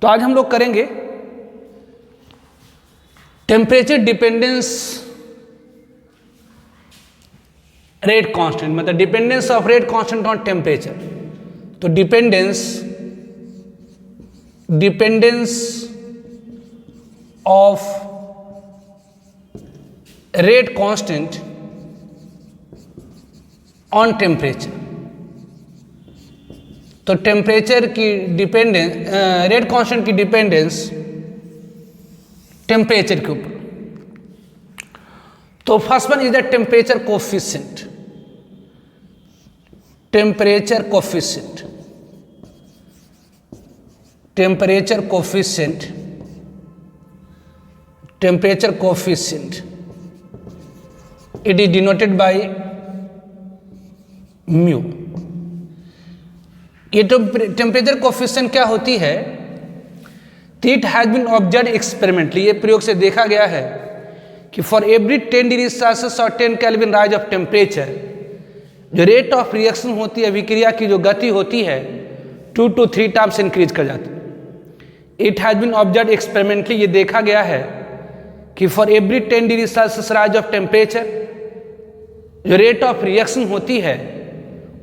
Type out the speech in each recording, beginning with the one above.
तो आज हम लोग करेंगे टेम्परेचर डिपेंडेंस रेट कांस्टेंट, मतलब dependence of rate constant on temperature. तो dependence of rate constant on temperature. तो टेम्परेचर की डिपेंडेंस, रेट कांस्टेंट की डिपेंडेंस टेम्परेचर के ऊपर। तो first one is the temperature coefficient. Temperature coefficient, temperature coefficient, temperature coefficient, it is denoted by mu. ये temperature coefficient क्या होती है? It has been observe experimentally, ये प्रयोग से देखा गया है कि फॉर एवरी 10 डिग्री सेल्सियस और 10 केल्विन राइज ऑफ टेम्परेचर, जो रेट ऑफ रिएक्शन होती है, विक्रिया की जो गति होती है 2 to 3 टाइम्स इंक्रीज कर जाती है। It has been observe experimentally, ये देखा गया है कि for every 10 degree Celsius rise of temperature, जो रेट ऑफ रिएक्शन होती है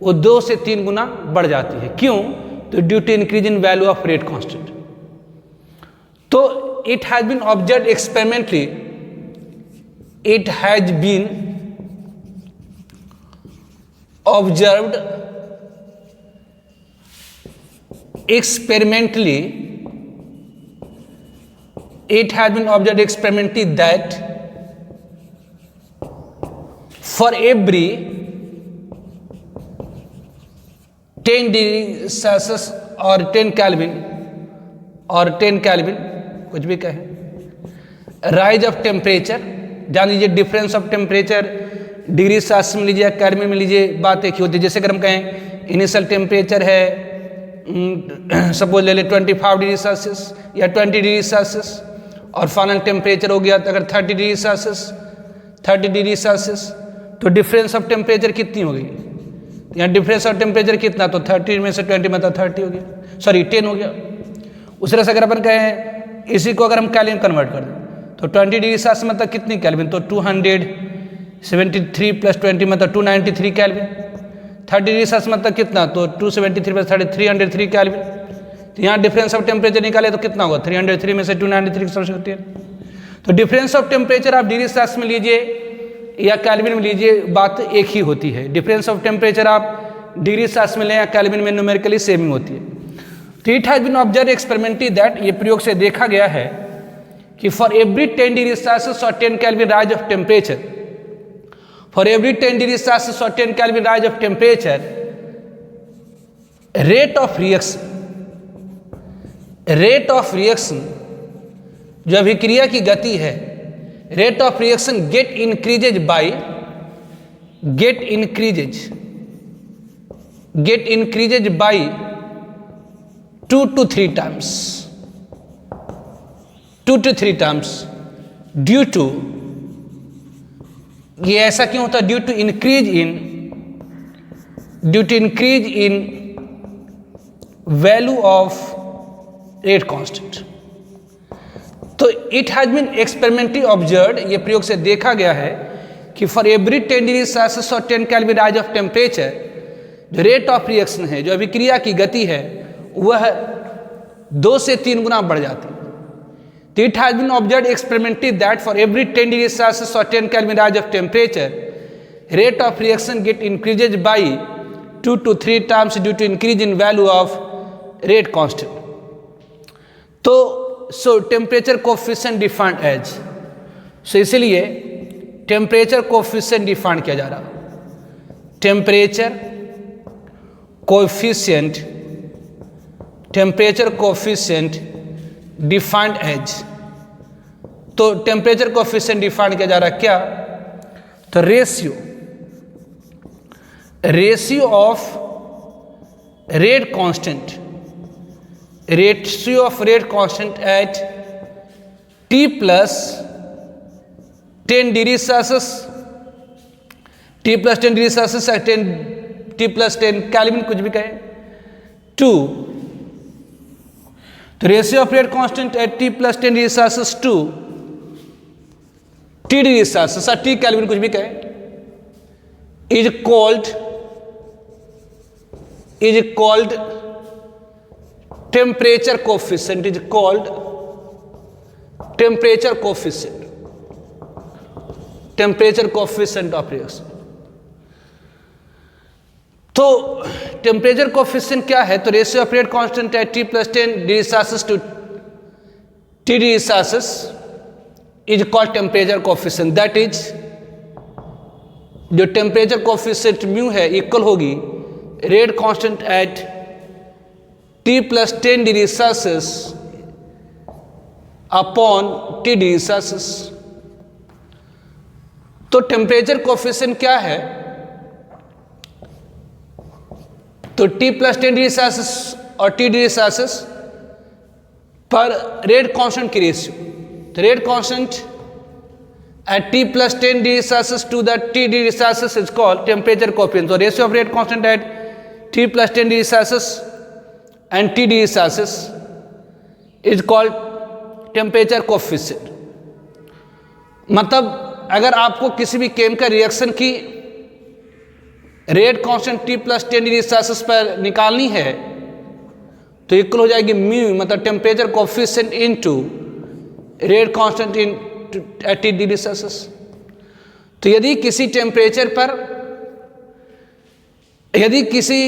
वो 2 से 3 गुना बढ़ जाती है। क्यों? तो due to increase in value of rate constant. तो it has been observe experimentally, it has been observed experimentally, it has been observed experimentally that for every 10 degree Celsius or 10 Kelvin कुछ भी कहें, राइज ऑफ टेम्परेचर, जान लीजिए difference of temperature degree Celsius में लीजिए या kelvin में लीजिए, बात एक ही होती है। जैसे अगर हम कहें इनिशियल टेम्परेचर है सपोज ले ले 25 डिग्री सेल्सियस या 20 डिग्री सेल्सियस, और फाइनल टेम्परेचर हो गया अगर 30 डिग्री सेल्सियस, तो डिफरेंस ऑफ टेम्परेचर कितनी हो गई? यहाँ डिफरेंस ऑफ टेम्परेचर कितना? तो 30 में से 20 मतलब 30 हो गया, सॉरी 10 हो गया। उस तरह से अगर अपन कहें इसी को अगर हम केल्विन कन्वर्ट कर दें तो 20 डिग्री सेल्सियस मतलब कितनी केल्विन? तो 273 प्लस 20 मतलब 293 केल्विन। 30 डिग्री सेल्सियस मतलब कितना? तो 273 प्लस 30 303 केल्विन। तो यहाँ डिफरेंस ऑफ टेम्परेचर निकाले तो कितना होगा? 303 में से 293 सबसे होती है। तो डिफरेंस ऑफ टेम्परेचर आप डिग्री सेल्सियस में लीजिए या केल्विन में लीजिए, बात एक ही होती है। डिफरेंस ऑफ टेम्परेचर आप डिग्री सेल्सियस में लें या केल्विन में, न्यूमेरिकली सेम ही होती है। तो it has been observe experimentally that, ये प्रयोग से देखा गया है कि फॉर एवरी 10 डिग्री सेल्सियस और 10 kelvin rise of temperature, for every 10 degree Celsius और 10 kelvin rise of temperature, rate of reaction जो अभिक्रिया की गति है, rate of reaction get increases by 2 to 3 times, 2 to 3 times, due to, ये ऐसा क्यों होता है? Due to increase in value of rate constant. तो it has been experimentally observed, ये प्रयोग से देखा गया है कि फॉर एवरी 10 डिग्री सेल्सियस और 10 केल्विन राइज ऑफ टेम्परेचर, जो रेट ऑफ रिएक्शन है, जो अभिक्रिया की गति है, वह 2 से 3 गुना बढ़ जाती है। तो it has been observed experimentally that for every 10 degree Celsius और 10 kelvin rise of temperature, rate of reaction get increases by 2 to 3 times due to increase in value of rate constant. तो so temperature coefficient defined as, so इसलिए temperature coefficient defined किया जा रहा है। Temperature coefficient defined as, तो temperature coefficient defined किया जा रहा है क्या? तो ratio of rate constant at T plus 10 degree Celsius, T plus 10 degree Celsius या T plus 10 केल्विन, कुछ भी कहें, टू तो ratio of rate constant at T + 10 degree Celsius to T degree Celsius, T kelvin कुछ भी कहे, is called temperature coefficient, is called temperature coefficient of reaction. तो temperature coefficient क्या है? तो ratio of rate constant at T + 10 degree Celsius to T degree Celsius is called temperature coefficient. That is, जो temperature coefficient mu है equal होगी rate constant at T + 10 degree Celsius upon T degree Celsius. तो temperature coefficient क्या है? तो T + 10 degree Celsius और T degree Celsius पर rate constant की रेशियो। तो rate constant at T + 10 degree Celsius to the T degree Celsius is called temperature coefficient. तो ratio of rate constant at T + 10 degree Celsius and T degree Celsius is called temperature coefficient. मतलब अगर आपको किसी भी chemical reaction की rate constant T + 10 degree Celsius पर निकालनी है तो इक्वल हो जाएगी म्यू, मतलब temperature coefficient into rate constant in at T degree Celsius. तो यदि किसी टेम्परेचर पर, यदि किसी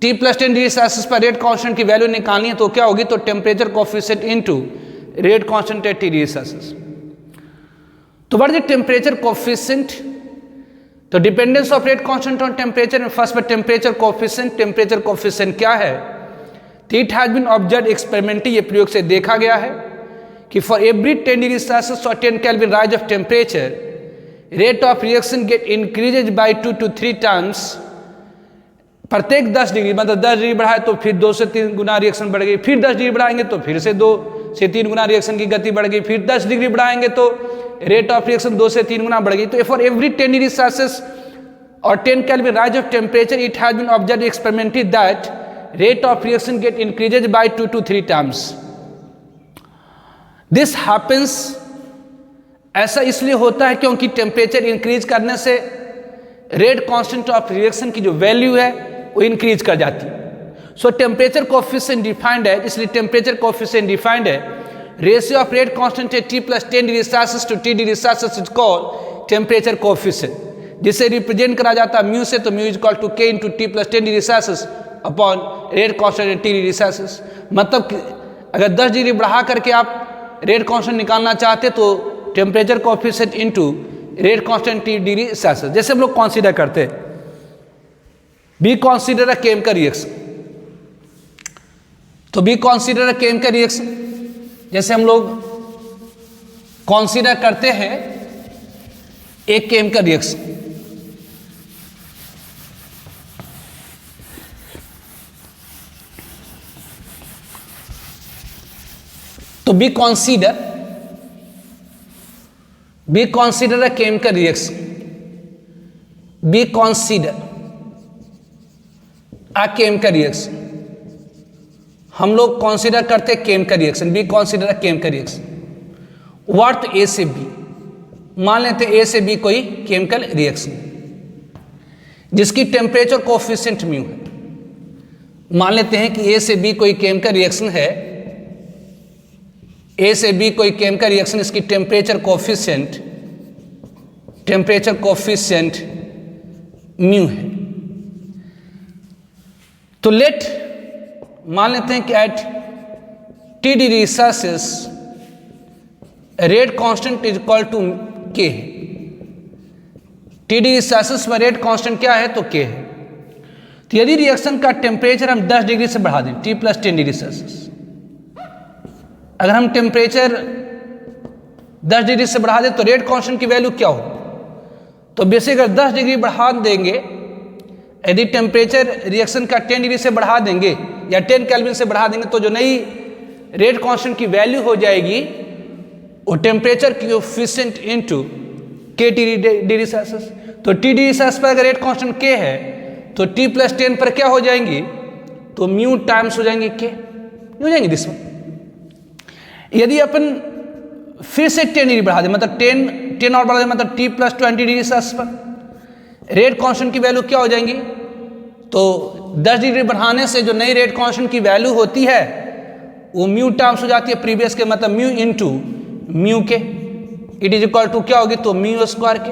T + 10 डिग्री सेल्सियस पर रेट कांस्टेंट की वैल्यू निकालनी है तो क्या होगी? तो temperature coefficient into rate constant at T degree Celsius. तो what is the temperature coefficient? तो dependence of rate constant on temperature में फर्स्ट पर टेम्परेचर कोफिशिएंट क्या है? तो it has been observe experimentally, ये प्रयोग से देखा गया है कि फॉर एवरी 10 डिग्री सेल्सियस और 10 kelvin rise of temperature rate of reaction get increases by 2 to 3 times. प्रत्येक 10 डिग्री, मतलब 10 डिग्री बढ़ाए तो फिर 2 से 3 गुना रिएक्शन बढ़ गई, फिर 10 डिग्री बढ़ाएंगे तो फिर से 2 से 3 गुना रिएक्शन की गति बढ़ गई, फिर 10 डिग्री बढ़ाएंगे तो रेट ऑफ रिएक्शन 2 से 3 गुना बढ़ गई। तो फॉर एवरी 10 डिग्री सेल्सियस और 10 kelvin rise of temperature it has been observe experimentally that rate of reaction get increases by 2 to 3 times. This happens, ऐसा इसलिए होता है क्योंकि टेम्परेचर इंक्रीज करने से रेट कांस्टेंट ऑफ रिएक्शन की जो वैल्यू है वो इंक्रीज कर जाती है। सो टेम्परेचर कोफिशिएंट डिफाइंड है, इसलिए टेम्परेचर कोफिशिएंट डिफाइंड है ratio of rate constant at T + 10 degree Celsius to T degree Celsius is called temperature coefficient, जिसे रिप्रेजेंट करा जाता है म्यू से। तो mu is equal to K × T + 10 degree Celsius upon rate constant at T degree Celsius. मतलब अगर 10 degree बढ़ा करके आप रेट कांस्टेंट निकालना चाहते तो temperature coefficient into rate constant T degree Celsius. जैसे हम लोग कंसीडर करते हैं, be consider a chemical reaction, तो be consider a chemical reaction, जैसे हम लोग कंसीडर करते हैं एक केमिकल रिएक्शन, तो be consider a chemical reaction, be consider a chemical reaction. हम लोग कंसीडर करते हैं chemical reaction, be consider a chemical reaction. Worth A से बी, मान लेते हैं ए से बी कोई केमिकल रिएक्शन जिसकी टेम्परेचर कोफिशिएंट म्यू है। मान लेते हैं कि ए से बी कोई केमिकल रिएक्शन है, ए से बी कोई केमिकल रिएक्शन, इसकी टेम्परेचर कोफिशिएंट म्यू है। तो लेट मान लेते हैं कि at T degree Celsius rate constant is equal to K है। T डिग्री सेल्सियस में रेट कांस्टेंट क्या है? तो K है। तो यदि रिएक्शन का टेम्परेचर हम 10 डिग्री से बढ़ा दें, T + 10 डिग्री सेल्सियस, अगर हम टेम्परेचर 10 डिग्री से बढ़ा दें तो रेट कांस्टेंट की वैल्यू क्या हो? तो बेसिक अगर 10 डिग्री बढ़ा देंगे, यदि टेम्परेचर रिएक्शन का 10 डिग्री से बढ़ा देंगे या 10 केल्विन से बढ़ा देंगे तो जो नई रेट कांस्टेंट की वैल्यू हो जाएगी वो temperature coefficient into K degree Celsius. तो T डिग्री सेल्सियस पर अगर रेट कांस्टेंट K है तो T + 10 पर क्या हो जाएंगी? तो म्यू टाइम्स हो जाएंगे K, हो जाएंगे दिस वन। यदि अपन फिर से 10 डिग्री बढ़ा दे, मतलब 10 और बढ़ा दे, मतलब t प्लस 20 डिग्री सेल्सियस पर रेट कांस्टेंट की वैल्यू क्या हो जाएंगी? तो 10 डिग्री बढ़ाने से जो नई रेट कांस्टेंट की वैल्यू होती है वो म्यू टर्म्स हो जाती है प्रीवियस के, मतलब म्यू इंटू म्यू के, इट इज इक्वल टू क्या होगी? तो म्यू स्क्वायर के।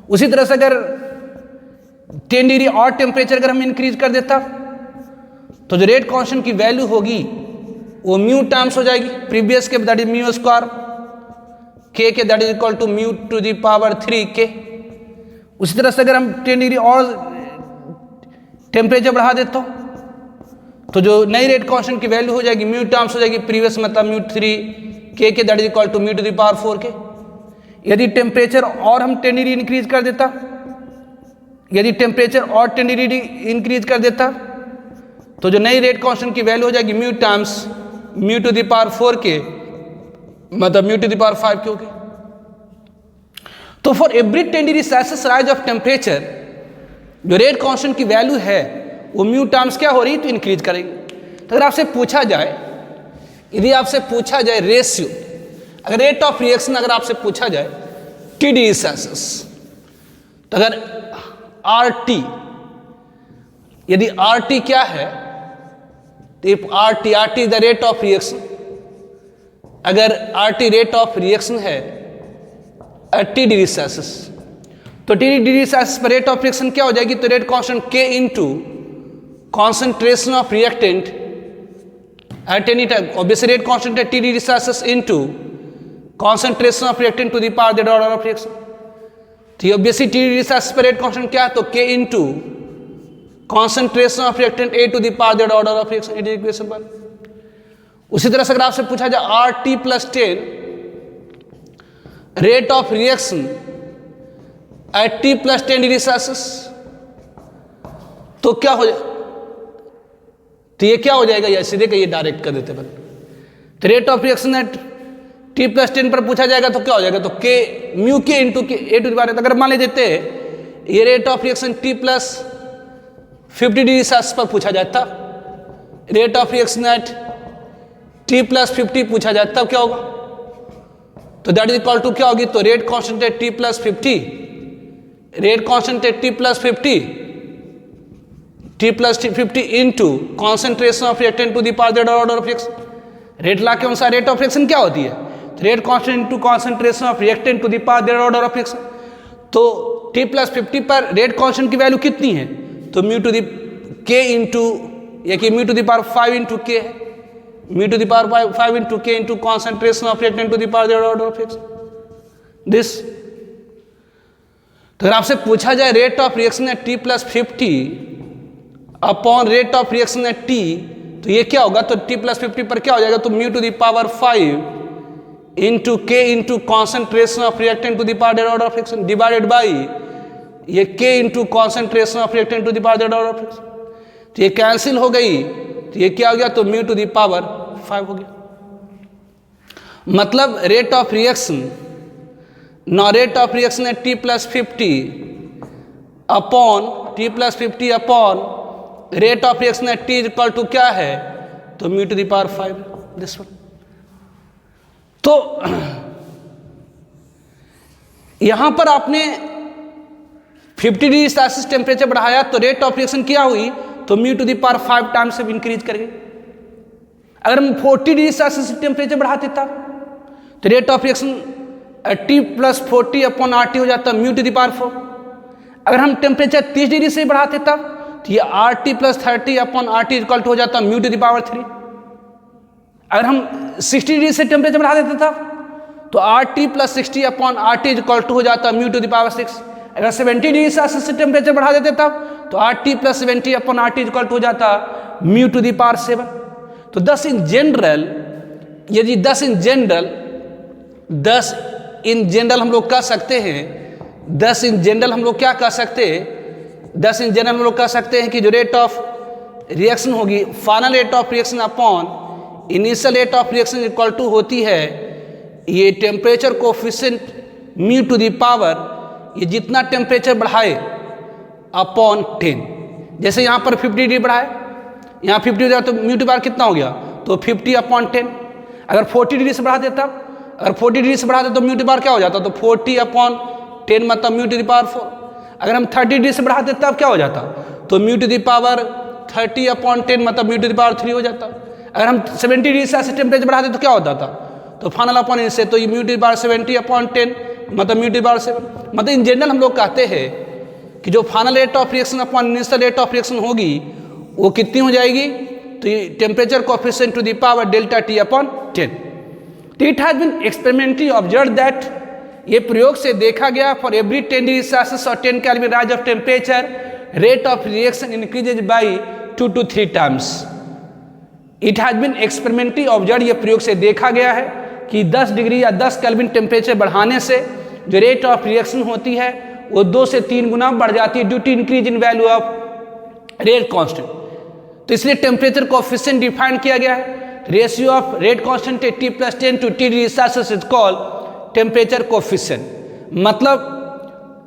उसी तरह से अगर 10 डिग्री और टेम्परेचर अगर हम इंक्रीज कर देता तो जो रेट कांस्टेंट की वैल्यू होगी वो म्यू टर्म्स हो जाएगी प्रीवियस के, that is mu square K that is equal to mu to the power 3 K. उसी तरह से अगर हम 10 डिग्री और टेम्परेचर बढ़ा देता तो जो नई रेट कांस्टेंट की वैल्यू हो जाएगी म्यू टर्म्स हो जाएगी प्रीवियस, मतलब mu 3 K that is equal to mu to the power 4 K. यदि टेम्परेचर और हम 10 डिग्री इंक्रीज कर देता, यदि टेम्परेचर और 10 डिग्री इंक्रीज कर देता तो जो नई रेट कांस्टेंट की वैल्यू हो जाएगी mu terms mu to the power 4 के, मतलब म्यू टू द पावर 5 के होगी। तो for every 10 degree Celsius rise of temperature जो रेट कांस्टेंट की वैल्यू है वो म्यू टर्म्स क्या हो रही है? तो इंक्रीज करेंगे। तो अगर आपसे पूछा जाए, यदि आपसे पूछा जाए रेशियो, अगर रेट ऑफ रिएक्शन अगर आपसे पूछा जाए टी डिग्री सेल्सियस, तो अगर आर टी, यदि आर टी क्या है? तो R T is the rate of reaction. अगर R T rate of reaction है टी डिग्री सेल्सियस, तो टी डिग्री सेल्सियस पर रेट ऑफ रिएक्शन क्या हो जाएगी? तो रेट कांस्टेंट के into concentration of reactant at any time, obviously rate constant है T degree Celsius into concentration of reactant to the power that order of reaction. तो obviously T degree Celsius पर rate constant क्या है? तो K into concentration of reactant A to the power that order of reaction, it is equation 1। उसी तरह से अगर आपसे पूछा जाए R T plus 10 rate of reaction at T plus 10 degree Celsius, तो क्या हो जाए? तो ये क्या हो जाएगा? या सीधे कहिए, डायरेक्ट कर देते बन। तो rate of reaction at T plus 10 पर पूछा जाएगा तो क्या हो जाएगा? तो के म्यू के इंटू के ए टू द पावर। अगर मान लेते ये rate of reaction T plus 50 degree Celsius पर पूछा जाता, rate of reaction at T plus 50 पूछा जाता, तब क्या होगा? तो दैट इज इक्वल टू क्या होगी? तो rate constant at T plus 50, rate constant at T plus 50 into concentration of reactant to the power that order of reaction. Rate law के अनुसार रेट ऑफ रिएक्शन क्या होती है? Rate constant into concentration of reactant to the power that order of reaction. तो T plus 50 पर rate constant की value कितनी है? तो mu to the K into, या कि mu to the power 5 into K, mu to the power 5 into K into concentration of reactant to the power that order of reaction this. तो अगर आपसे पूछा जाए rate of reaction at T plus 50 upon rate of reaction at T, तो ये क्या होगा? तो टी प्लस 50 पर क्या हो जाएगा? तो mu to the power 5 into K into concentration of reactant to the power that order of reaction divided by ये K into concentration of reactant to the power that order of reaction. तो ये cancel हो गई, तो ये क्या हो गया? तो म्यू टू द पावर 5 हो गया। मतलब rate of reaction, now rate of reaction at T plus 50 upon rate of reaction at T is equal to क्या है? तो mu to the power 5 this one. तो यहां पर आपने 50 डिग्री सेल्सियस टेम्परेचर बढ़ाया तो रेट ऑफ रिएक्शन क्या हुई? तो mu to the power 5 times से इंक्रीज कर गई। अगर हम 40 डिग्री सेल्सियस टेम्परेचर बढ़ाते तब तो rate of reaction T plus 40 upon R T हो जाता म्यू टू द पावर 4। अगर हम टेम्परेचर 30 डिग्री से बढ़ाते तब तो ये R T plus 30 upon R T equal to हो जाता म्यू टू द पावर 3। अगर हम 60 डिग्री से टेम्परेचर बढ़ा देते तब तो R T plus 60 upon R T equal to हो जाता म्यू टू द पावर 6। अगर 70 डिग्री सेल्सियस से टेम्परेचर बढ़ा देते तब तो R T plus 70 upon R T equal to हो जाता म्यू टू द पावर 7। तो 10 इन जनरल, यदि 10 इन जनरल हम लोग कह सकते हैं, 10 इन जनरल हम लोग क्या कह सकते हैं? 10 इन जनरल हम लोग कह सकते हैं कि जो रेट ऑफ रिएक्शन होगी, final rate of reaction upon initial rate of reaction equal to होती है ये temperature coefficient mu to the power, ये जितना टेम्परेचर बढ़ाए अपॉन 10। जैसे यहाँ पर 50 डिग्री बढ़ाए, यहाँ 50 डिग्री तो म्यू टू पावर कितना हो गया? तो 50/10। अगर 40 डिग्री से बढ़ा देता, अगर 40 डिग्री से बढ़ाते तो म्यू टू दी पावर क्या हो जाता, तो 40/10 मतलब म्यू टू दी पावर 4। अगर हम 30 डिग्री से बढ़ा देते तब क्या हो जाता, तो म्यू टू दी पावर 30/10 मतलब म्यू टू दी पावर 3 हो जाता। अगर हम 70 डिग्री से टेम्परेचर बढ़ाते तो क्या होता था, तो फाइनल अपॉन इनसे तो ये म्यू टू दी पावर 70/10 मतलब म्यू टू दी पावर 7। मतलब इन जनरल हम लोग कहते हैं कि जो final rate of reaction upon initial rate of reaction होगी वो कितनी हो जाएगी, तो ये temperature coefficient to the power delta T/10। तो it has been experimentally observe that, ये प्रयोग से देखा गया फॉर एवरी 10 डिग्री सेल्सियस और 10 kelvin rise of temperature rate of reaction increases by 2 to 3 times. It has been experimentally observe, ये प्रयोग से देखा गया है कि 10 डिग्री या 10 केल्विन टेम्परेचर बढ़ाने से जो रेट ऑफ रिएक्शन होती है वो 2 से 3 गुना बढ़ जाती है due to increase in value of rate constant. तो इसलिए टेम्परेचर कोएफिशिएंट डिफाइन किया गया है, ratio of rate constant T+10 to T degree Celsius is called temperature coefficient. मतलब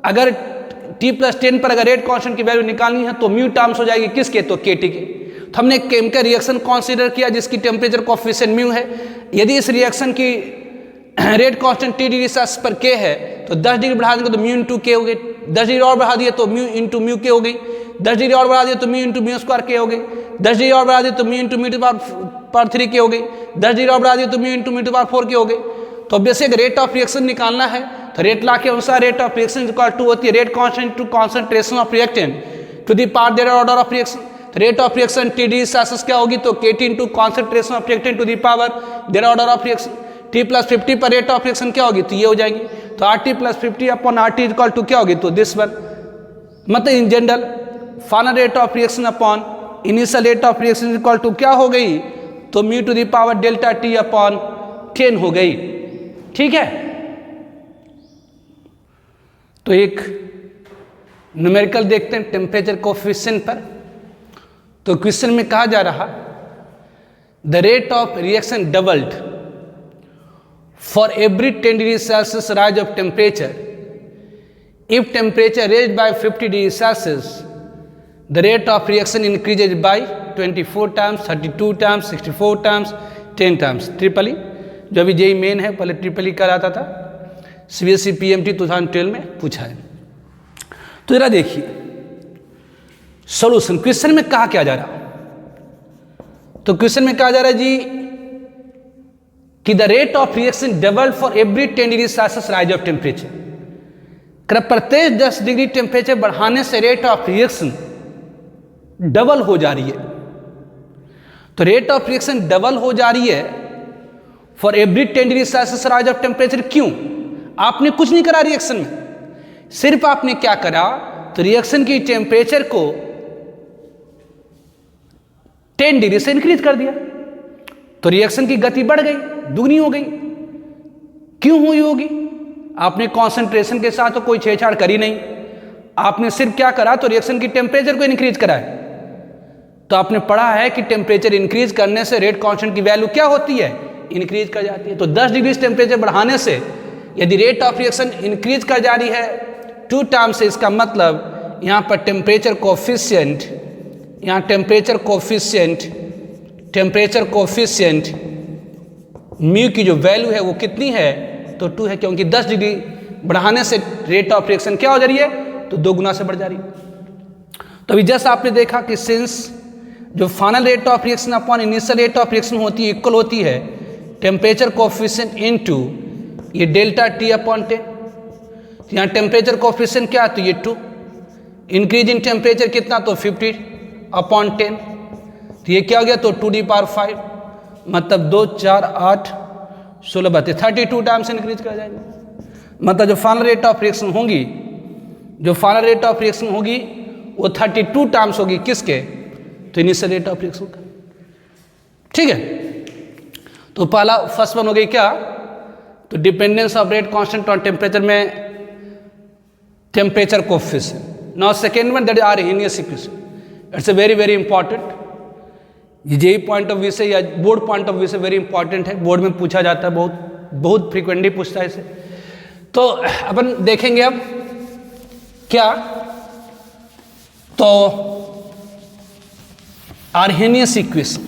अगर T+10 पर अगर रेट कांस्टेंट की वैल्यू निकालनी है तो म्यू टर्म्स हो जाएगी किसके, तो KT के। तो हमने केमिकल रिएक्शन कंसीडर किया जिसकी टेम्परेचर कोएफिशिएंट म्यू है। यदि इस रिएक्शन की rate constant T degree Celsius पर K है तो 10 डिग्री बढ़ा देंगे तो म्यू इंटू K हो गई, 10 डिग्री और बढ़ा दिए तो म्यू इंटू म्यू K हो गई, 10 डिग्री और बढ़ा दिए तो mu into mu square K हो गई, 10 डिग्री और बढ़ा दिए तो mu into mu two power 3 K हो गई, 10 डिग्री और बढ़ा दिए तो mu into mu two power 4 K हो गई। तो बेसिक रेट ऑफ रिएक्शन निकालना है तो रेट लॉ के अनुसार rate of reaction equal to होती है rate constant to concentration of reactant to the power their order of reaction. तो rate of reaction T degree Celsius क्या होगी, तो KT into concentration of reactant to the power their order of reaction. T+50 पर rate of reaction क्या होगी, तो ये हो जाएगी, तो RT+50/RT इक्वल टू क्या होगी, तो दिस वन। मतलब in general final rate of reaction upon initial rate of reaction equal to क्या हो गई, तो mu to the power delta T/10 हो गई। ठीक है, तो एक न्यूमेरिकल देखते हैं टेम्परेचर कोएफिशिएंट पर। तो क्वेश्चन में कहा जा रहा the rate of reaction doubled for every 10 degree Celsius rise of temperature if temperature raise by 50 degree Celsius the rate of reaction increases by 24 times, 32 times, 64 times, 10 times. Triple E जो अभी JEE main है, पहले triple E कराता था, CBSE PMT 2012 में पूछा है। तो जरा देखिए सॉल्यूशन, क्वेश्चन में कहा क्या जा रहा, तो क्वेश्चन में कहा जा रहा है जी कि the rate of reaction double for every 10 degree Celsius rise of temperature. प्रत्येक 10 डिग्री टेम्परेचर बढ़ाने से रेट ऑफ रिएक्शन डबल हो जा रही है। तो रेट ऑफ रिएक्शन डबल हो जा रही है for every 10 degree Celsius rise of temperature. क्यों? आपने कुछ नहीं करा रिएक्शन में, सिर्फ आपने क्या करा, तो रिएक्शन की टेम्परेचर को 10 डिग्री से इंक्रीज कर दिया, तो रिएक्शन की गति बढ़ गई, दुगनी हो गई। क्यों हुई होगी? आपने कंसंट्रेशन के साथ तो कोई छेड़छाड़ करी नहीं, आपने सिर्फ क्या करा, तो रिएक्शन की टेम्परेचर को इंक्रीज करा है। तो आपने पढ़ा है कि टेम्परेचर इंक्रीज करने से रेट कांस्टेंट की वैल्यू क्या होती है, इंक्रीज कर जाती है। तो 10 डिग्री टेम्परेचर बढ़ाने से यदि रेट ऑफ रिएक्शन इंक्रीज कर जा रही है 2 टाइम्स से, इसका मतलब यहाँ पर टेम्परेचर कोएफिशिएंट, यहाँ टेम्परेचर कोएफिशिएंट म्यू की जो वैल्यू है वो कितनी है, तो 2 है, क्योंकि 10 डिग्री बढ़ाने से रेट ऑफ रिएक्शन क्या हो जा रही है, तो 2 गुना से बढ़ जा रही है। तो अभी जस्ट आपने देखा कि सिंस जो final rate of reaction upon initial rate of reaction होती है इक्वल होती है टेम्परेचर कोएफिशिएंट इनटू ये डेल्टा T/10। तो यहाँ टेम्परेचर कोएफिशिएंट क्या, तो ये 2, इंक्रीज इन टेम्परेचर कितना, तो 50/10। तो ये क्या हो गया, तो 2 दी पावर 5 मतलब 2, 4, 8, 16, 32, 32 टाइम्स इंक्रीज कर जाएंगे। मतलब जो फाइनल रेट ऑफ रिएक्शन होगी, जो फाइनल रेट ऑफ रिएक्शन होगी वो 32 टाइम्स होगी किसके, तो इनिशियल रेट ऑफ रिएक्शन का। ठीक है, तो पहला फर्स्ट वन हो गई क्या, तो dependence of rate constant on temperature में temperature coefficient. Now second one that is Arrhenius equation, it's a very very important, ये जेई पॉइंट ऑफ व्यू से या बोर्ड पॉइंट ऑफ व्यू से वेरी इंपॉर्टेंट है, बोर्ड में पूछा जाता है, बहुत फ्रीक्वेंटली पूछता है इसे। तो अपन देखेंगे अब क्या, तो Arrhenius equation,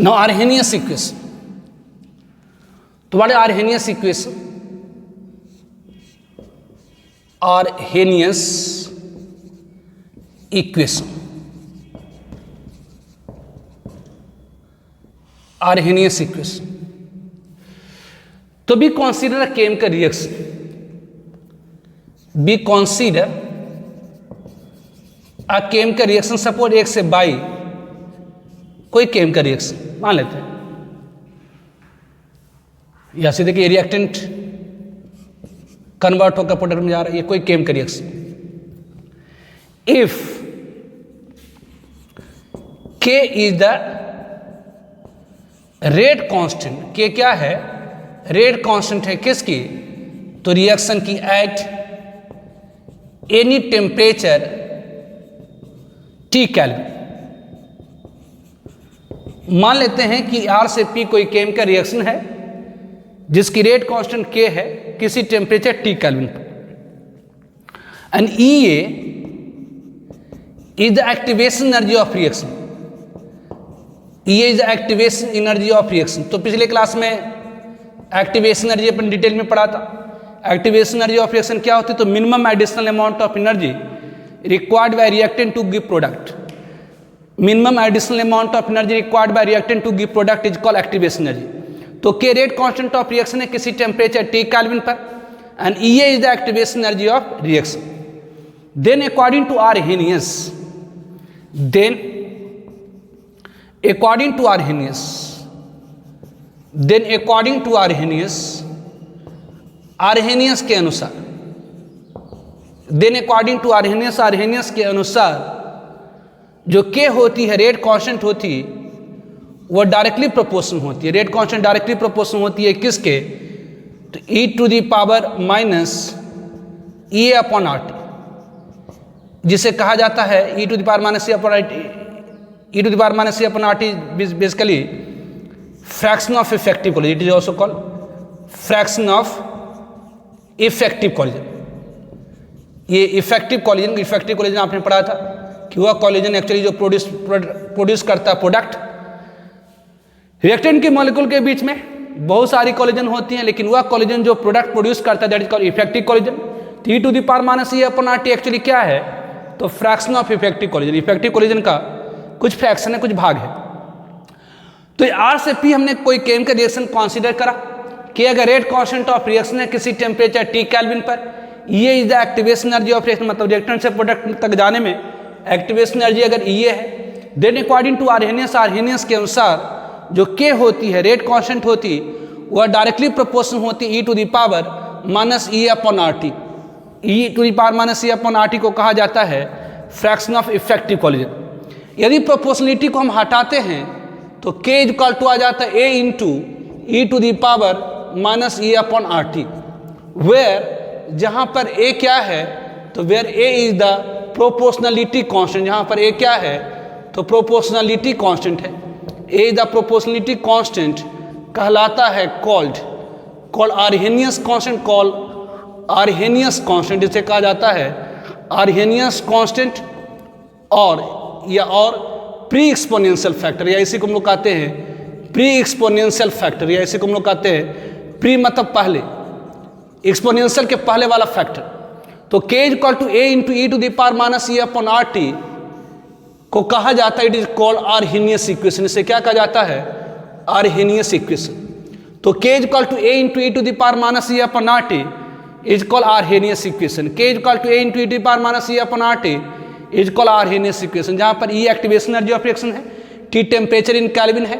Now Arrhenius equation. तो what is Arrhenius equation? Arrhenius equation. Arrhenius equation. तो be consider a chemical reaction. Be consider a chemical reaction. Suppose एक से बाई कोई केमिकल रिएक्शन मान लेते हैं, या से देखिए रिएक्टेंट कन्वर्ट होकर प्रोडक्ट में जा रहा है, ये कोई केमिकल रिएक्शन. इफ के इज द रेट कांस्टेंट, के क्या है, रेट कांस्टेंट है किसकी, तो रिएक्शन की eight any temperature T kelvin. मान लेते हैं कि R से P कोई केमिकल रिएक्शन है जिसकी रेट कांस्टेंट K है किसी टेम्परेचर T केल्विन पर, and EA is the activation energy of reaction. EA is the activation energy of reaction. तो पिछले क्लास में एक्टिवेशन एनर्जी अपन डिटेल में पढ़ा था. एक्टिवेशन एनर्जी ऑफ रिएक्शन क्या होती है, तो minimum additional amount of energy required by reactant to give product. Minimum additional amount of energy required by reactant to give product is called activation energy. तो K rate constant of reaction है किसी temperature T kelvin पर, and EA is the activation energy of reaction. Then according to Arrhenius, Arrhenius के अनुसार जो K होती है rate constant होती है वो डायरेक्टली प्रोपोर्शनल होती है. रेट कांस्टेंट डायरेक्टली प्रोपोर्शनल होती है किसके, तो e to the power minus EA upon RT, जिसे कहा जाता है e to the power minus C upon RT basically fraction of effective collision. It is also called fraction of effective collision. ये effective collision आपने पढ़ा था कि वह कॉलिजन एक्चुअली जो प्रोड्यूस करता है प्रोडक्ट. रिएक्टेंट के मॉलिक्यूल के बीच में बहुत सारी कॉलिजन होती हैं, लेकिन वह कॉलिजन जो प्रोडक्ट प्रोड्यूस करता है that is called effective collision. e to the power minus E upon RT actually क्या है, तो fraction of effective collision. Effective collision का कुछ फ्रैक्शन है, कुछ भाग है. तो R से P हमने कोई केमिकल रिएक्शन कंसीडर करा कि अगर रेट कांस्टेंट ऑफ रिएक्शन है किसी टेम्परेचर T केल्विन पर, ये is the activation energy of reaction, मतलब रिएक्टेंट से प्रोडक्ट तक जाने में एक्टिवेशन एनर्जी अगर ये है. देन अकॉर्डिंग टू Arrhenius के अनुसार जो K होती है रेट कांस्टेंट होती वह डायरेक्टली प्रोपोर्शनल होती E to the power minus E upon RT. E to the power minus E upon RT को कहा जाता है फ्रैक्शन ऑफ इफेक्टिव कॉलिजन. यदि प्रोपोर्शनलिटी को हम हटाते हैं तो K इज इक्वल टू आ जाता है A into E to the power minus E upon RT, where जहाँ पर A क्या है, तो where A is the proportionality constant. जहाँ पर A क्या है, तो प्रोपोर्शनलिटी कांस्टेंट है. A is the proportionality constant कहलाता है कॉल्ड Arrhenius कांस्टेंट, जिसे कहा जाता है Arrhenius कांस्टेंट और प्री एक्सपोनेंशियल फैक्टर, या इसी को हम लोग कहते हैं प्री एक्सपोनेंशियल फैक्टर, या इसी को हम लोग कहते हैं प्री मतलब पहले, एक्सपोनेंशियल के पहले वाला फैक्टर. तो K is equal to A into E to the power minus E upon RT को कहा जाता है, it is called Arrhenius equation. इसे क्या कहा जाता है, Arrhenius इक्वेशन. तो K is equal to A into E to the power minus E upon RT is called Arrhenius equation. K is equal to A into E to the power minus E upon RT is called Arrhenius equation. जहाँ पर E activation energy of reaction है, T temperature in kelvin है,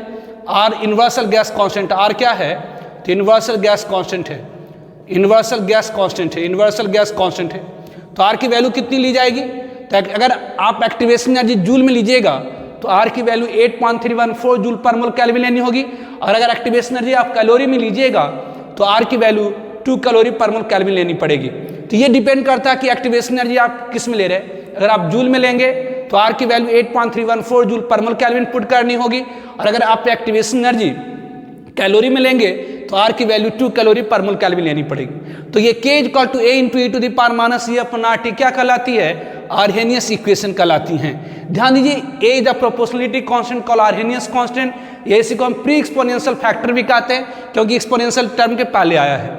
R universal gas constant. R क्या है, तो universal gas constant है. तो R की वैल्यू कितनी ली जाएगी, तो अगर आप एक्टिवेशन एनर्जी जूल में लीजिएगा तो R की वैल्यू 8.314 जूल पर मोल केल्विन लेनी होगी, और अगर एक्टिवेशन एनर्जी आप कैलोरी में लीजिएगा तो R की वैल्यू 2 कैलोरी पर मोल केल्विन लेनी पड़ेगी. तो ये डिपेंड करता है कि एक्टिवेशन एनर्जी आप किस में ले रहे हैं. अगर आप जूल में लेंगे तो R की वैल्यू 8.314 जूल पर मोल केल्विन पुट करनी होगी, और अगर आप एक्टिवेशन एनर्जी कैलोरी में लेंगे तो R की वैल्यू 2 कैलोरी पर मोल केल्विन लेनी पड़ेगी. तो ये K is equal to A into E to the power minus E upon RT क्या कहलाती है, Arrhenius इक्वेशन कहलाती हैं. ध्यान दीजिए A is the proportionality constant called Arrhenius constant, ये इसी को हम प्री एक्सपोनेंशियल फैक्टर भी कहते हैं क्योंकि एक्सपोनेंशियल टर्म के पहले आया है।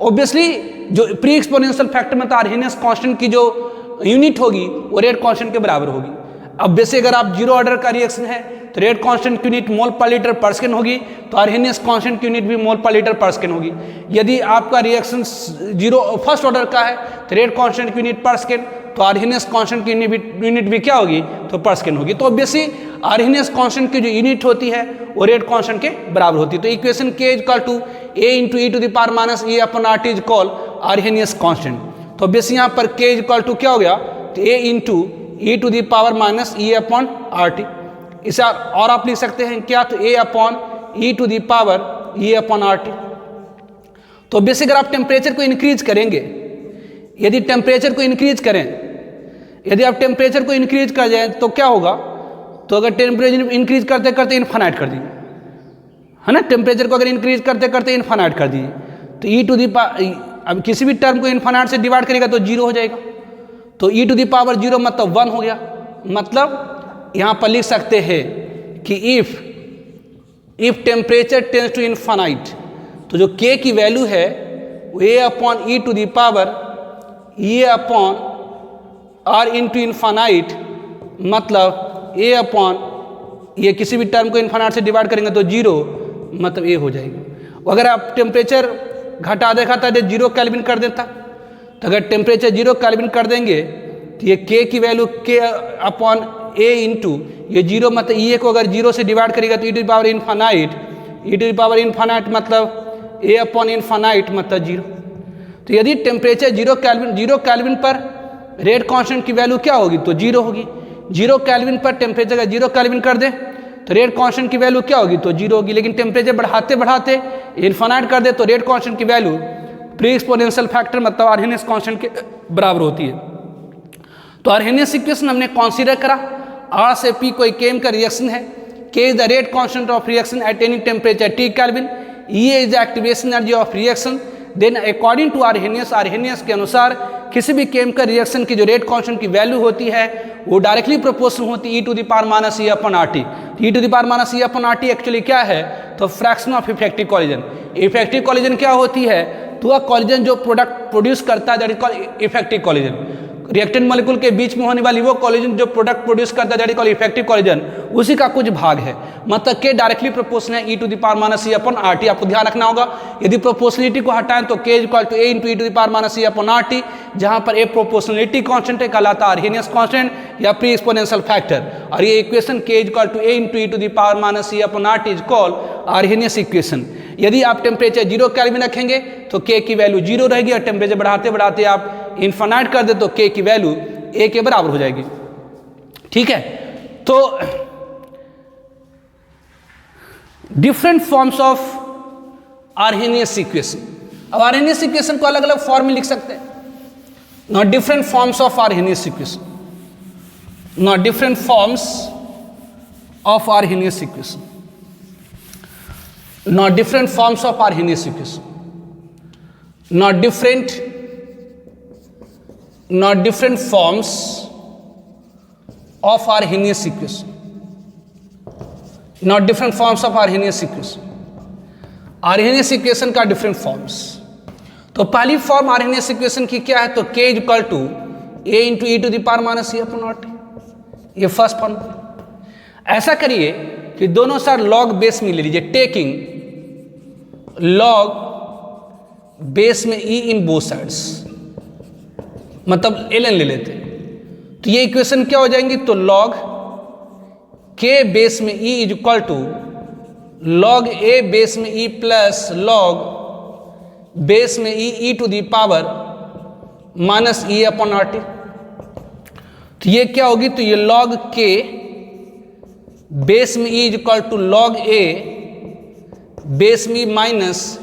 ऑब्वियसली जो प्री एक्सपोनेंशियल फैक्टर में तो आर्हेनियस कांस्टेंट की जो यूनिट होगी वो रेट कांस्टेंट के बराबर होगी। अब वैसे अगर आप जीरो ऑर्डर का रिएक्शन है तो रेट कांस्टेंट की यूनिट मोल पर लीटर पर सेकंड होगी, तो आर्हेनियस कांस्टेंट की यूनिट भी मोल पर लीटर पर सेकंड होगी। यदि आपका रिएक्शन फर्स्ट ऑर्डर का है तो रेट कांस्टेंट की यूनिट पर सेकंड, तो आर्हेनियस कांस्टेंट की यूनिट भी क्या होगी, तो पर सेकंड होगी। तो ऑब्वियसली आर्हेनियस कांस्टेंट की जो यूनिट होती है वो रेट कांस्टेंट के बराबर होती है। तो equation K equal to a into E to the power minus e upon R T is call Arrhenius constant. तो ऑब्वियसली यहाँ पर k इक्वल टू क्या हो गया, तो a into E to the power minus e upon R T. इसे और आप लिख सकते हैं क्या, तो a upon E to the power e upon R T. तो बेसिक अगर आप टेम्परेचर को इंक्रीज करेंगे, यदि टेम्परेचर को इंक्रीज करें, यदि आप टेम्परेचर को इंक्रीज कर जाए तो क्या होगा, तो अगर टेम्परेचर इंक्रीज करते करते इनफाइनाइट कर दीजिए, है ना, टेम्परेचर को अगर इंक्रीज करते करते इनफाइनाइट कर दीजिए तो ई टू दी अब किसी भी टर्म को इनफाइनाइट से डिवाइड करेगा तो जीरो हो जाएगा। तो ई टू दी पावर जीरो मतलब 1 हो गया। मतलब यहाँ पर लिख सकते हैं कि if temperature tends to infinite, तो जो k की वैल्यू है वो a upon E to the power e upon r into infinite, मतलब a अपॉन ये किसी भी टर्म को इनफाइनाइट से डिवाइड करेंगे तो जीरो, मतलब a हो जाएगा। अगर आप टेम्परेचर घटा देखा था तो 0 केल्विन कर देता, तो अगर टेम्परेचर 0 केल्विन कर देंगे तो ये k की value k upon a into ये 0, मतलब e को अगर 0 से डिवाइड करेगा तो e to the power infinite, e to the power infinite मतलब a अपॉन इनफाइनाइट मतलब 0। तो यदि टेम्परेचर 0 केल्विन पर रेट कांस्टेंट की वैल्यू क्या होगी, तो 0 होगी। 0 केल्विन पर टेम्परेचर अगर 0 केल्विन कर दे तो रेट कांस्टेंट की वैल्यू क्या होगी, तो 0 होगी। लेकिन टेम्परेचर बढ़ाते बढ़ाते इनफाइनाइट कर दे तो रेट कांस्टेंट की वैल्यू प्री एक्सपोनेंशियल फैक्टर मतलब आर्हेनियस कांस्टेंट के बराबर होती है। तो आर्हेनियस इक्वेशन हमने कंसीडर करा, R से P कोई केम का रिएक्शन है, K is the rate constant of reaction at any temperature T kelvin, E is the activation energy of reaction. Then according to Arrhenius के अनुसार किसी भी केमिकल रिएक्शन की जो रेट कांस्टेंट की वैल्यू होती है वो डायरेक्टली प्रोपोर्शनल होती है E to the power minus E upon R T. E to the power minus E upon R T actually क्या है, तो fraction of effective collision. Effective collision क्या होती है, तो वह कॉलिजन जो प्रोडक्ट प्रोड्यूस करता है that is called effective collision. Reactant molecule के बीच में होने वाली वो कॉलिजन जो प्रोडक्ट प्रोड्यूस करता है that is called effective collision, उसी का कुछ भाग है। मतलब के डायरेक्टली प्रोपोर्शनल है E to the power minus E upon R T. आपको ध्यान रखना होगा, यदि प्रोपोर्शनलिटी को हटाएं तो K equal to A into E to the power minus E upon R T, जहां पर ए प्रोपोर्शनलिटी कांस्टेंट है कहलाता है आर्हेनियस कांस्टेंट या प्री एक्सपोनेंशियल फैक्टर। और ये equation K equal to A into E to the power minus E upon R T is called Arrhenius equation. यदि आप टेम्परेचर 0 केल्विन रखेंगे तो के की वैल्यू 0 रहेगी, और टेम्परेचर बढ़ाते बढ़ाते आप इन्फाइनाइट कर दे तो के की वैल्यू ए के बराबर हो जाएगी। ठीक है, तो different forms of Arrhenius equation. अब आर्हेनियस इक्वेशन को अलग अलग फॉर्म में लिख सकते हैं। Not different forms of Arrhenius equation, not different forms of Arrhenius equation, not different forms of Arrhenius equation, not different forms of Arrhenius equation, not different forms of Arrhenius equation। Arrhenius equation का different forms। तो पहली form Arrhenius equation की क्या है, तो k equal to a into E to the power minus E upon R T, ये first form. ऐसा करिए कि दोनों साइड लॉग बेस में ले लीजिए, टेकिंग लॉग बेस में ई इन बोथ साइड्स, मतलब ln ले लेते हैं। तो ये इक्वेशन क्या हो जाएंगी, तो लॉग के बेस में e is equal to log A base में ई प्लस लॉग बेस में e to the power minus E upon R T. तो ये क्या होगी, तो ये लॉग के बेस में e is equal to log A base में minus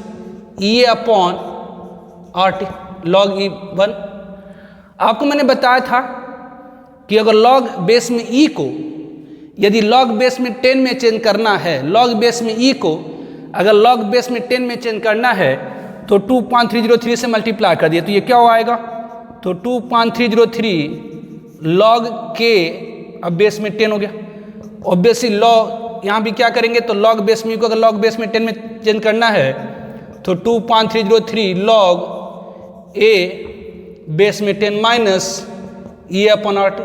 E upon R T, log e 1। आपको मैंने बताया था कि अगर लॉग बेस में ई को यदि लॉग बेस में 10 में चेंज करना है, लॉग बेस में ई को अगर लॉग बेस में 10 में चेंज करना है तो 2.303 से मल्टीप्लाई कर दिया तो ये क्या हो आएगा, तो 2.303 लॉग के अब बेस में 10 हो गया। ऑब्वियसली लॉग यहाँ भी क्या करेंगे, तो log बेस में को अगर log बेस में 10 में चेंज करना है तो 2.303 log a बेस में 10 minus e upon R T.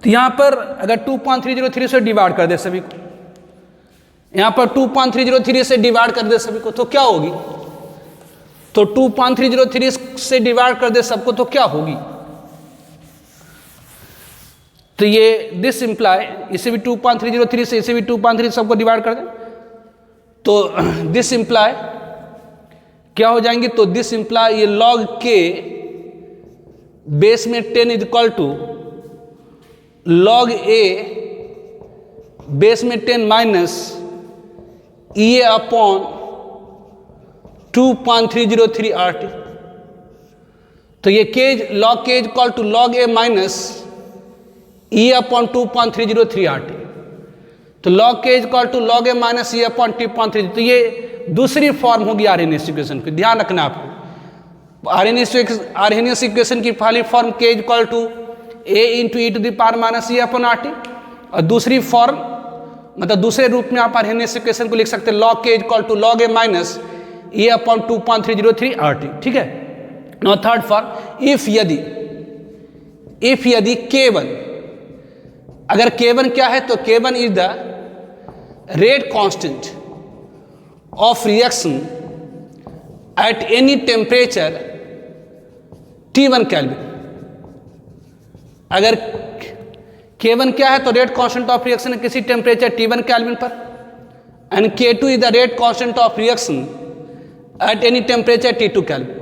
तो यहाँ पर अगर 2.303 से डिवाइड कर दे सभी को, यहाँ पर 2.303 से डिवाइड कर दे सभी को तो क्या होगी, तो 2.303 से डिवाइड कर दे सबको तो क्या होगी, तो ये दिस इम्प्लाई, इसे भी 2.303 से इसे भी 2.3 सबको डिवाइड कर दें तो दिस इम्प्लाई क्या हो जाएंगे, तो दिस इम्प्लाई ये log k बेस में 10 is equal to log a base में 10 माइनस e अपॉन 2.303 RT। तो ये log k is equal to log a minus e upon 2.303 RT। तो log k is equal to log a minus e upon 2.3। तो ये दूसरी form होगी RNS equation की, ध्यान रखना आपको। आरएनएस इक्वेशन की पहली form k is equal to a into E to the power minus e upon RT, और दूसरी फॉर्म मतलब दूसरे रूप में आप आरएनएस इक्वेशन को लिख सकते हैं log k is equal to log a minus e upon 2.303 RT, ठीक है। नाउ थर्ड फॉर्म, इफ यदि K1, अगर K1 क्या है, तो K1 is the rate constant of reaction at any temperature T1 kelvin. अगर K1 क्या है, तो रेट कांस्टेंट ऑफ रिएक्शन है किसी टेम्परेचर T1 केल्विन पर, and K2 is the rate constant of reaction at any temperature T2 kelvin.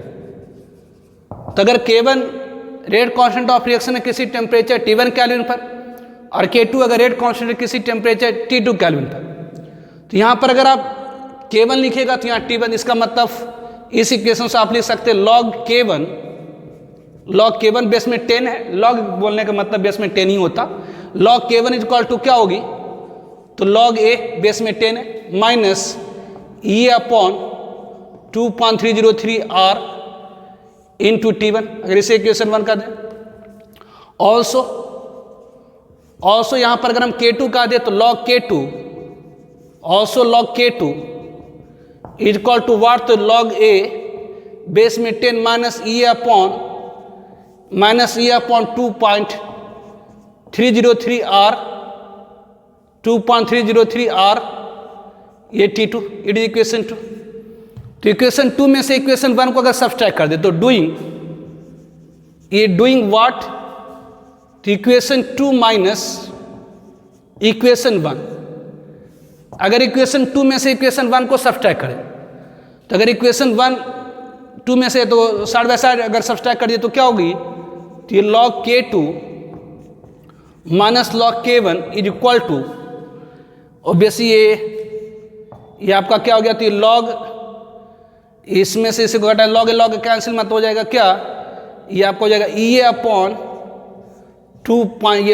तो अगर K1 rate constant of reaction है किसी टेम्परेचर T1 केल्विन पर, और K2 अगर रेट कांस्टेंट है किसी टेम्परेचर T2 केल्विन पर, तो यहाँ पर अगर आप K1 लिखेगा तो यहाँ T1, इसका मतलब इस इक्वेशन से आप लिख सकते हैं log K1 बेस में 10 है, log बोलने का मतलब बेस में 10 ही होता, log K1 is equal to क्या होगी, तो log A बेस में 10 है minus e upon 2.303 R into T1, अगर इसे इक्वेशन 1 कर दें। ऑल्सो यहाँ पर अगर हम K2 का दे तो log K2 is equal to what, तो log A बेस में 10 minus e upon 2.303 R, 2.303 R ये T2, इट इज इक्वेशन 2। तो इक्वेशन 2 में से इक्वेशन 1 को अगर सब्सट्रैक्ट कर दे तो डूइंग व्हाट, तो इक्वेशन 2 माइनस इक्वेशन 1। अगर इक्वेशन 2 में से इक्वेशन 1 को सब्सट्रैक्ट करें तो अगर इक्वेशन 2 में से तो साइड बाय साइड अगर सब्सट्रैक्ट कर दिए तो क्या होगी, तो ये log K2 minus log K1 is equal to, obviously ये आपका क्या हो गया, तो ये log, इसमें से इसे को घटा log कैंसिल मत हो जाएगा क्या, ये आपको हो जाएगा e अपॉन 2, ये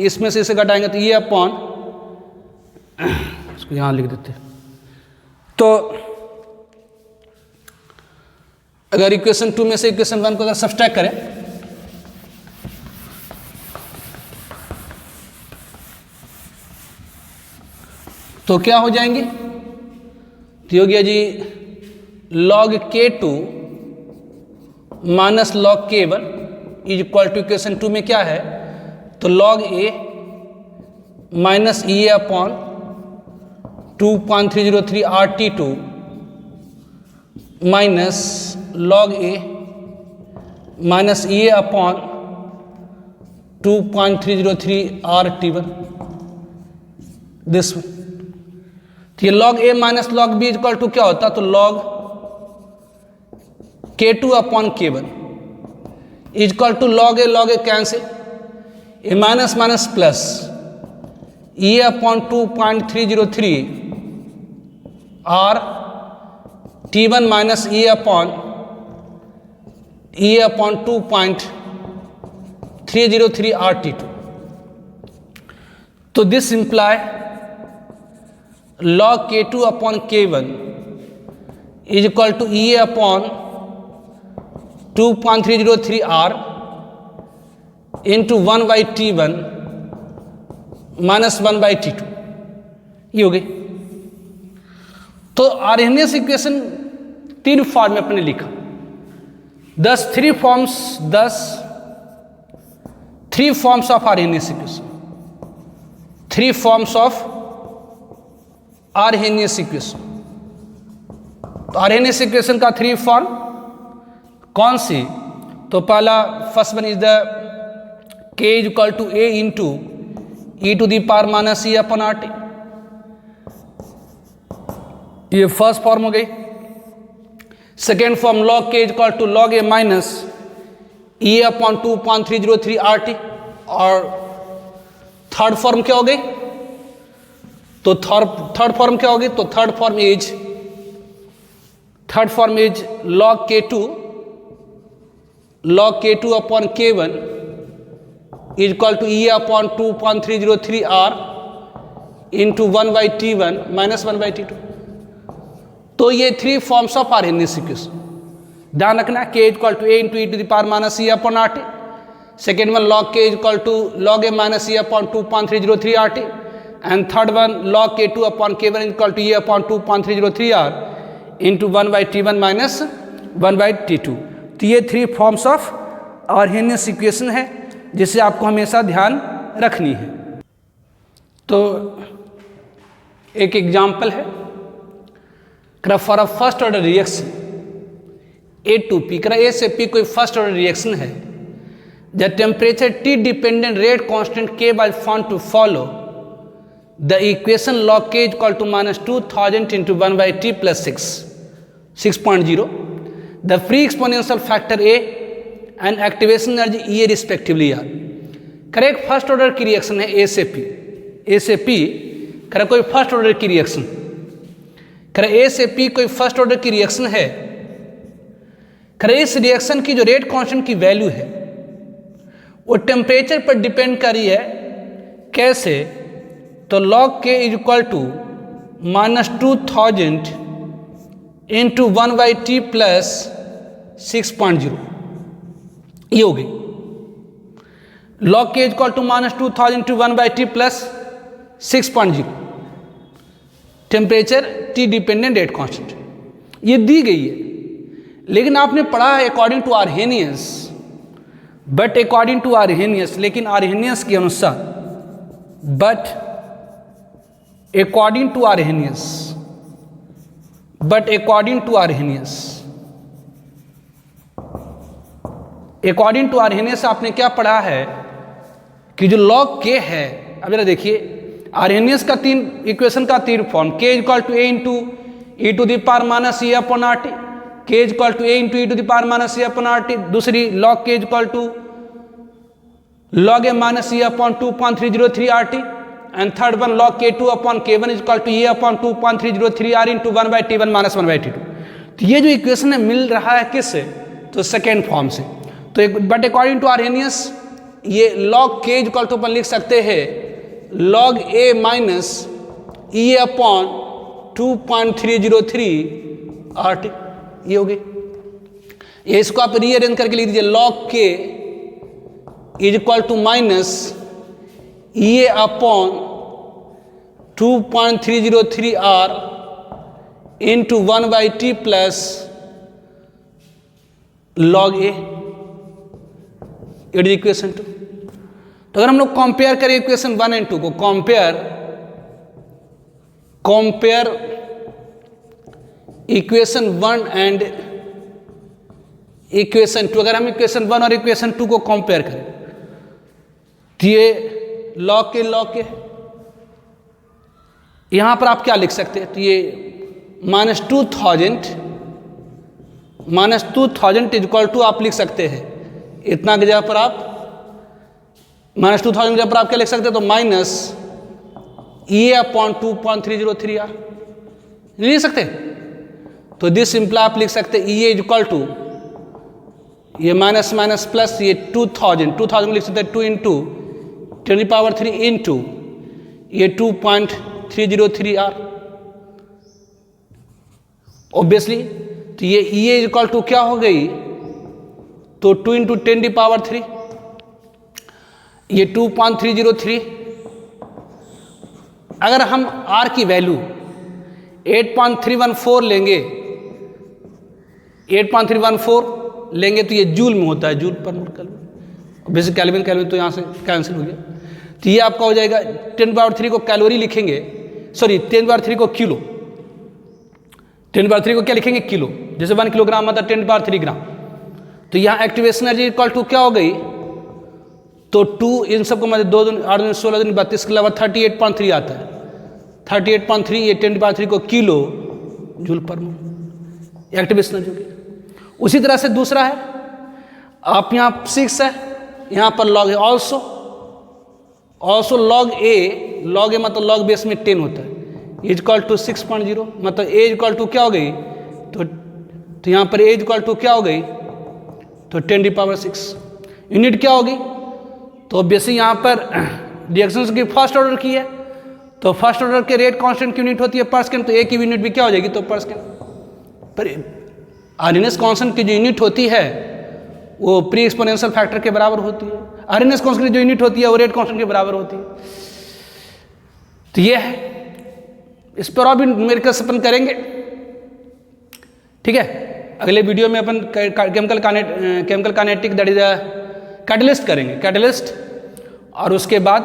इसमें से इसे घटाएंगे तो e अपॉन, इसको यहाँ लिख देते। तो अगर इक्वेशन 2 में से इक्वेशन 1 को अगर सब्सट्रैक्ट करें तो क्या हो जाएंगे, तो हो गया जी log K2 minus log K1 is equal to equation 2 में क्या है, तो log A minus E upon 2.303 RT2 minus log A minus E upon 2.303 RT1, this one. तो ये log A minus log B equal to क्या होता, तो log K2 upon K1 equal to log A cancel, A minus minus plus E upon 2.303 R T1 minus E upon 2.303 RT2। तो this imply log K2 upon K1 is equal to E upon 2.303 R into 1 by T1 minus 1 by T2। ये हो गई। तो Arrhenius equation 3 form में अपने लिखा, 3 forms of Arrhenius equation, 3 forms of Arrhenius equation. तो Arrhenius equation का 3 form कौन सी? तो पहला first one is the k is equal to a into e to the power minus e upon R T, ये फर्स्ट फॉर्म हो गई। Second form log k is equal to log a minus e upon 2.303 R T. और third form क्या हो गई? तो third form क्या होगी? तो third form is log k2 upon k1 is equal to e upon 2.303 r into 1/t1 minus 1/t2। तो ये 3 फॉर्म्स ऑफ आर्हेनियस इक्वेशन। ध्यान रखना, k equal to a into e to the power minus e upon R T. Second one log k equal to log a minus e upon 2.303 R T. And third one log k2 upon k1 is equal to e upon 2.303 r into 1/t1 minus 1/t2। तो ये 3 forms of Arrhenius equation है जिसे आपको हमेशा ध्यान रखनी है। तो एक एग्जाम्पल है, for a first order reaction A to P, A से P कोई फर्स्ट ऑर्डर रिएक्शन है, the temperature T dependent rate constant K was found to follow the equation log K equal to minus 2000 into 1/t plus 6.0, the pre exponential factor A and activation energy E respectively are. Correct first order की reaction है A से P, करे कोई first order की reaction, करे A से P कोई first order की रिएक्शन है, करे इस रिएक्शन की जो रेट कांस्टेंट की वैल्यू है वो टेम्परेचर पर डिपेंड कर रही है। कैसे? तो log K is equal to minus 2000 into 1/t plus 6.0, ये हो गई। log K is equal to minus 2000 into 1/t plus 6.0, temperature T dependent rate constant, ये दी गई है। लेकिन आपने पढ़ा है अकॉर्डिंग टू आर्हेनियस, लेकिन आर्हेनियस के अनुसार, अकॉर्डिंग टू आर्हेनियस आपने क्या पढ़ा है कि जो log K है, अब जरा देखिए आर्हेनियस का 3 इक्वेशन का 3 form, K equal to A into E to the power minus e upon R T, K equal to A into E to the power minus e upon R T. दूसरी log K equal to log a minus e upon 2.303 R T. And third one log K2 upon K1 is equal to E upon 2.303 r into 1/t1 minus 1/t2। तो ये जो equation है मिल रहा है किससे? तो second form से। तो बट अकॉर्डिंग टू आर्हेनियस ये log K is equal to अपन लिख सकते हैं log a minus E upon 2.303 RT, ये हो गई। ये इसको आप रीअरेंज करके लिख दीजिए log K is equal to minus E upon 2.303 R into 1/t plus log A, it is equation 2। तो अगर हम लोग कंपेयर करें इक्वेशन 1 एंड 2 को, कंपेयर इक्वेशन 1 एंड इक्वेशन 2, अगर हम इक्वेशन 1 और इक्वेशन 2 को कंपेयर करें तो ये log K यहां पर आप क्या लिख सकते हैं? तो ये माइनस 2000 इज इक्वल टू आप लिख सकते हैं इतना की जगह पर आप माइनस 2000 की जगह पर आप क्या लिख सकते हैं? तो माइनस E अपॉन 2.303 R लिख सकते। तो दिस सिंपल आप लिख सकते हैं E इज इक्वल टू ये माइनस माइनस प्लस ये 2000 लिख सकते हैं 2 इंटू 10⁻³ इंटू ये 2.303 R ऑब्वियसली। तो ये E इज इक्वल टू क्या हो गई? तो 2 इंटू 10⁻³ ये 2.303 अगर हम R की वैल्यू 8.314 लेंगे, 8.314 लेंगे तो ये जूल में होता है, जूल पर मोल केल्विन। बेसिक केल्विन केल्विन तो यहाँ से कैंसिल हो गया, तो ये आपका हो जाएगा 10⁻³ को कैलोरी लिखेंगे, सॉरी 10⁻³ को किलो, 10⁻³ को क्या लिखेंगे किलो, जैसे 1 किलोग्राम मतलब 10⁻³ ग्राम। तो यहाँ एक्टिवेशन एनर्जी इक्वल टू क्या हो गई, तो 2 इन सबको मतलब 2 दूनी 8 दूनी 16 दूनी 32 के अलावा 38.3 आता है, 38.3 ये 10⁻³ को किलो जूल पर मोल एक्टिवेशन एनर्जी होगी। उसी तरह से दूसरा है, आप यहाँ 6 है, यहाँ पर लॉग है ऑल्सो लॉग ए मतलब लॉग बेस में 10 होता है, इज इक्वल टू 6.0 मतलब ए इक्वल टू क्या हो गई, तो यहाँ पर ए इक्वल टू क्या हो गई, तो 10⁻6 यूनिट क्या होगी, तो ऑब्वियसली यहाँ पर रिएक्शंस की फर्स्ट ऑर्डर की है, तो फर्स्ट ऑर्डर के रेट कांस्टेंट की यूनिट होती है पर सेकंड, तो ए की यूनिट भी क्या हो जाएगी, तो पर सेकंड। पर आरएनएस कांस्टेंट की जो यूनिट होती है वो प्री एक्सपोनेंशियल फैक्टर के बराबर होती है, आरएनएस कांस्टेंट की जो यूनिट होती है वो रेट कांस्टेंट के बराबर होती है। तो ये है, इस पर और भी न्यूमेरिकल्स अपन करेंगे, ठीक है। अगले वीडियो में अपन chemical kinetic that is catalyst करेंगे, कैटलिस्ट, और उसके बाद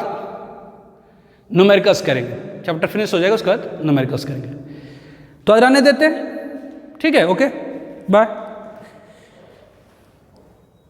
न्यूमेरिकल्स करेंगे, चैप्टर फिनिश हो जाएगा, उसके बाद न्यूमेरिकल्स करेंगे। तो आज रहने देते हैं, ठीक है, ओके बाय।